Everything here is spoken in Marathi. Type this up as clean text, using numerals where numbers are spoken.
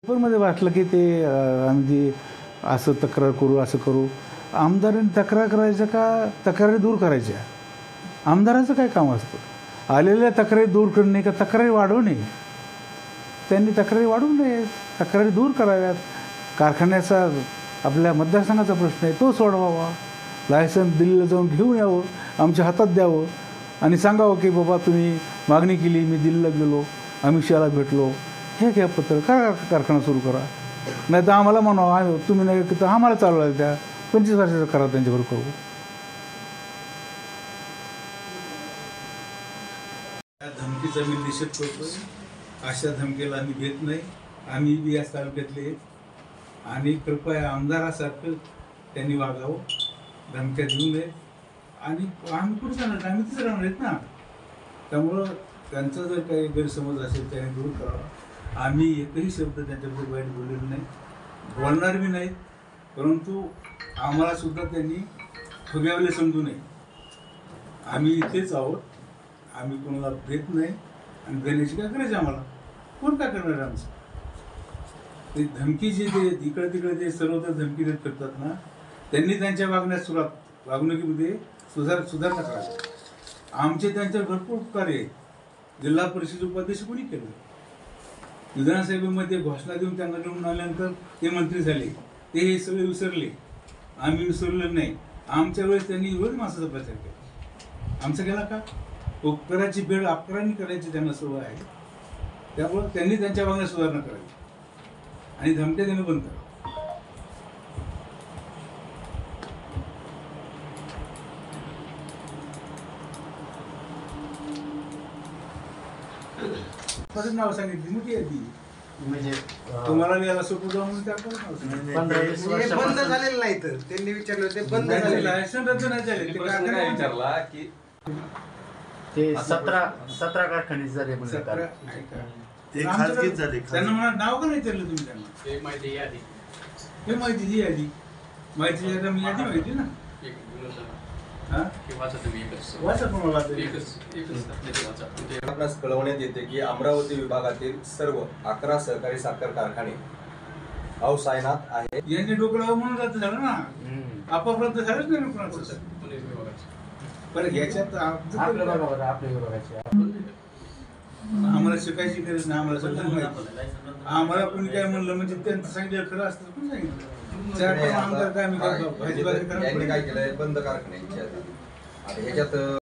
पेपरमध्ये वाचलं की ते आम्ही असं तक्रार करू असं करू. आमदारांनी तक्रार करायचं का तक्रारी दूर करायच्या? आमदाराचं काय काम असतं? आलेल्या तक्रारी दूर करणे का तक्रारी वाढवणे? त्यांनी तक्रारी वाढवू नये, तक्रारी दूर कराव्यात. कारखान्याचा आपल्या मतदारसंघाचा प्रश्न आहे तो सोडवावा. लायसन दिल्लीला जाऊन घेऊन यावं, आमच्या हातात द्यावं आणि सांगावं की बाबा तुम्ही मागणी केली, मी दिल्लीला गेलो, अमित शहाला भेटलो, हे घ्या पत्र, का कारखाना सुरू करा. नाही तर आम्हाला म्हणावं तुम्ही नाही तर आम्हाला चालवायला द्या, 25 वर्षाचा करा त्यांच्याबरोबर करू. या धमकीचा मी निषेध करतो. अशा धमकीला आम्ही घेत नाही. आम्ही बी या तालुक्यातले आणि कृपया आमदारासारखं त्यांनी वागावं, धमक्या देऊ नये. आणि आम्ही कुठे जाणार, आम्ही तिथे राहणार आहेत ना. त्यामुळं त्यांचा जर काही गैरसमज असेल त्याने दूर करावा. आम्ही एकही शब्द त्यांच्याबद्दल वाईट बोललेलो नाही, बोलणार बी नाहीत. परंतु आम्हाला सुद्धा त्यांनी फुग्यावले समजू नये. आम्ही इथेच आहोत, आम्ही कोणाला भेट नाही आणि देण्याची काय करायची आम्हाला, कोण काय करणार आमचं. ते धमकी जे इकडे तिकडे जे सर्वत्र धमकी देत करतात ना, त्यांनी त्यांच्या वागणुकीमध्ये सुधारणा करावी. आमचे त्यांच्यावर भरपूर उपकार आहे. जिल्हा परिषद उपाध्यक्ष कोणी केलं? विधानसभेमध्ये घोषणा देऊन त्यांना निवडून आल्यानंतर ते मंत्री झाले. ते हे सगळे विसरले, आम्ही विसरलो नाही. आमच्या वेळेस त्यांनी रोज माणसाचा प्रचार केला. आमचा केला का? उपकाराची भेट अपकारांनी करायची त्यांना सवय आहे. त्यामुळे त्यांनी त्यांच्या वागण्यात सुधारणा करावी आणि धमक्या देणं बंद करावं. नाव सांगितली मोठी यादी म्हणजे तुम्हाला याला सोपं जाऊन म्हणून त्याकडे नाव सांगितलं. बंद झालेलं नाही तर त्यांनी विचारलं ते बंद झालेलं. लायसन रद्द नाही झाले. ते कारखाना विचारला की ते 17 कारखाने झाले म्हणजे त्यांना म्हणा नाव का नाही विचारलं तुम्ही त्यांना? ते माहिती यादी, हे माहिती यादी मी यादी माहिती ना. आपणास कळवण्यात येते की अमरावती विभागातील सर्व 11 सहकारी साखर कारखाने अवसायनात आहेत. यांनी डोकं म्हणून रद्द झालं ना, आपोआप रद्द झालंच नाही कोणाचं. पण याच्यात आपल्या विभागाचे आम्हाला शिकायची गरज नाही, आम्हाला सगळं माहिती. आम्हाला कोणी काय म्हणलं म्हणजे त्यांचं सांगितलं खरं असतं कोणी सांगितलं. आमदार काय यांनी काय केलंय, बंद कारखान्यांची आता ह्याच्यात